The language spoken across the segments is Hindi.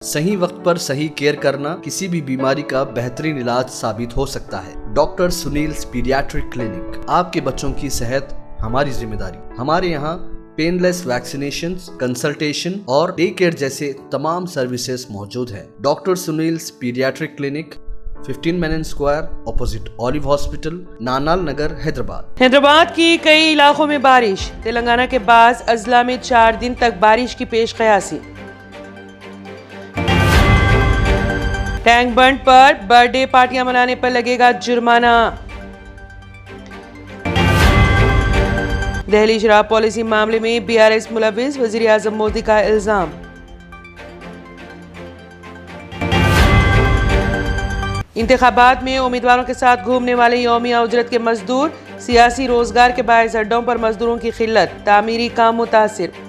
सही वक्त पर सही केयर करना किसी भी बीमारी का बेहतरीन इलाज साबित हो सकता है। डॉक्टर सुनील पीडियाट्रिक क्लिनिक, आपके बच्चों की सेहत हमारी जिम्मेदारी। हमारे यहाँ पेनलेस वैक्सीनेशन, कंसल्टेशन और डे केयर जैसे तमाम सर्विसेज मौजूद है। Doctor Sunil pediatric clinic, 15 Menon Square, opposite Olive Hospital, Nanal Nagar, Hyderabad की कई इलाकों में बारिश। तेलंगाना के बाद अजला में 4 दिन तक बारिश की पेश कयासी। टैंक बंड पर बर्थडे पार्टियां मनाने पर लगेगा जुर्माना। दिल्ली शराब पॉलिसी मामले में बीआरएस मुलविस, वजीर आजम मोदी का इल्जाम। इंतखाबात में उम्मीदवारों के साथ घूमने वाले यौमिया उजरत के मजदूर, सियासी रोजगार के बायस अड्डों पर मजदूरों की किल्लत, तामीरी काम मुतासिर।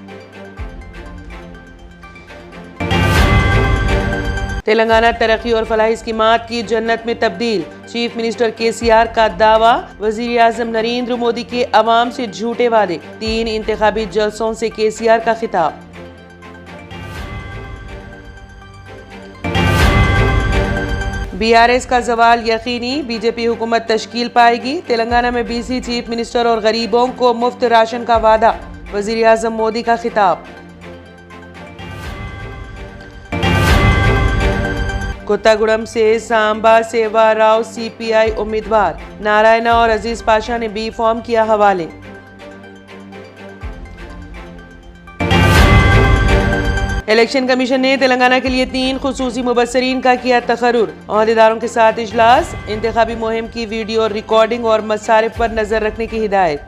तेलंगाना तरक्की और फलाही स्कीमात की जन्नत में तब्दील, चीफ मिनिस्टर केसीआर का दावा। वजीर आजम नरेंद्र मोदी के अवाम से झूठे वादे, 3 इंतखाबी जलसों से केसीआर का खिताब। बीआरएस का जवाल यकीनी, बीजेपी हुकूमत तश्कील पाएगी। तेलंगाना में बीसी चीफ मिनिस्टर और गरीबों को मुफ्त राशन का वादा, वजीर आजम मोदी का खिताब। कोत्तागुड़म से सांबा सेवा राव सीपीआई उम्मीदवार, नारायणा और अजीज पाशा ने बी फॉर्म किया हवाले। इलेक्शन कमीशन ने तेलंगाना के लिए 3 खुसूसी मुबस्सरीन का किया तकर्रुर, ओहदेदारों के साथ इजलास, इंतखाबी मुहिम की वीडियो रिकॉर्डिंग और मसारिफ पर नजर रखने की हिदायत।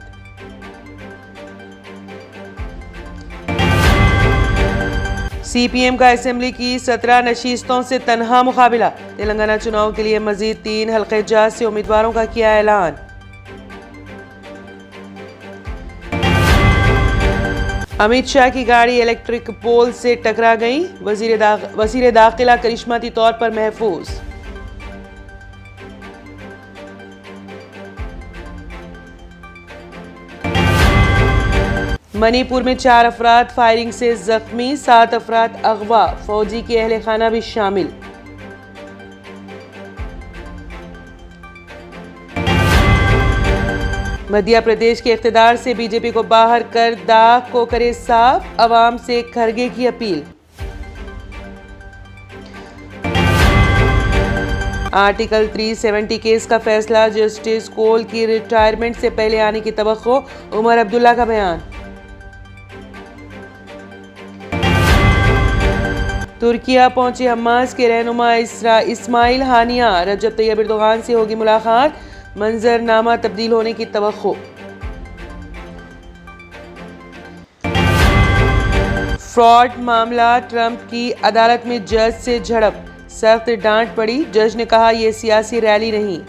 सीपीएम का असेंबली की 17 नशीस्तों से तनहा मुकाबला, तेलंगाना चुनाव के लिए मजीद 3 हल्के जात से उम्मीदवारों का किया ऐलान। अमित शाह की गाड़ी इलेक्ट्रिक पोल से टकरा गई, वजीर दाखिला करिश्माती तौर पर महफूज। मणिपुर में 4 अफराद फायरिंग से जख्मी, 7 अफराद अगवा, फौजी के अहले खाना भी शामिल। मध्य प्रदेश के इख्तिदार से बीजेपी को बाहर कर दाग को करे साफ, अवाम से खरगे की अपील। आर्टिकल 370 केस का फैसला, जस्टिस कोल की रिटायरमेंट से पहले आने की तवक्को, उमर अब्दुल्ला का बयान। तुर्किया पहुंचे हमास के रहनुमा इस्माइल हानिया, रजब तैयब एर्दोगान से होगी मुलाकात, मंजरनामा तब्दील होने की तवक्को। फ्रॉड मामला, ट्रंप की अदालत में जज से झड़प, सख्त डांट पड़ी, जज ने कहा यह सियासी रैली नहीं।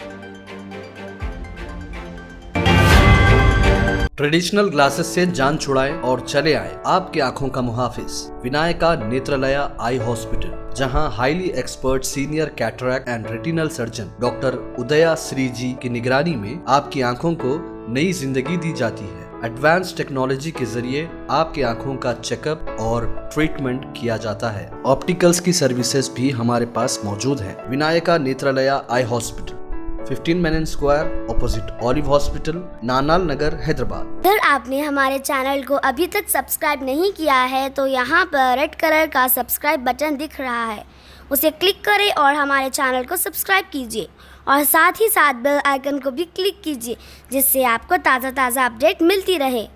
ट्रेडिशनल ग्लासेस से जान छुड़ाएं और चले आए आपकी आंखों का मुहाफिज, विनायका नेत्रालया आई हॉस्पिटल, जहां highly expert senior cataract and retinal surgeon doctor उदया श्री जी की निगरानी में आपकी आंखों को नई जिंदगी दी जाती है। एडवांस टेक्नोलॉजी के जरिए आपकी आंखों का चेकअप और ट्रीटमेंट किया जाता है। ऑप्टिकल्स की सर्विसेज भी हमारे पास मौजूद है। Vinayaka Netralaya eye hospital, 15 Menon Square, opposite Olive Hospital, Nanal Nagar, Hyderabad. अगर आपने हमारे चैनल को अभी तक सब्सक्राइब नहीं किया है तो यहाँ पर रेड कलर का सब्सक्राइब बटन दिख रहा है, उसे क्लिक करें और हमारे चैनल को सब्सक्राइब कीजिए और साथ ही साथ बेल आइकन को भी क्लिक कीजिए, जिससे आपको ताज़ा अपडेट मिलती रहे।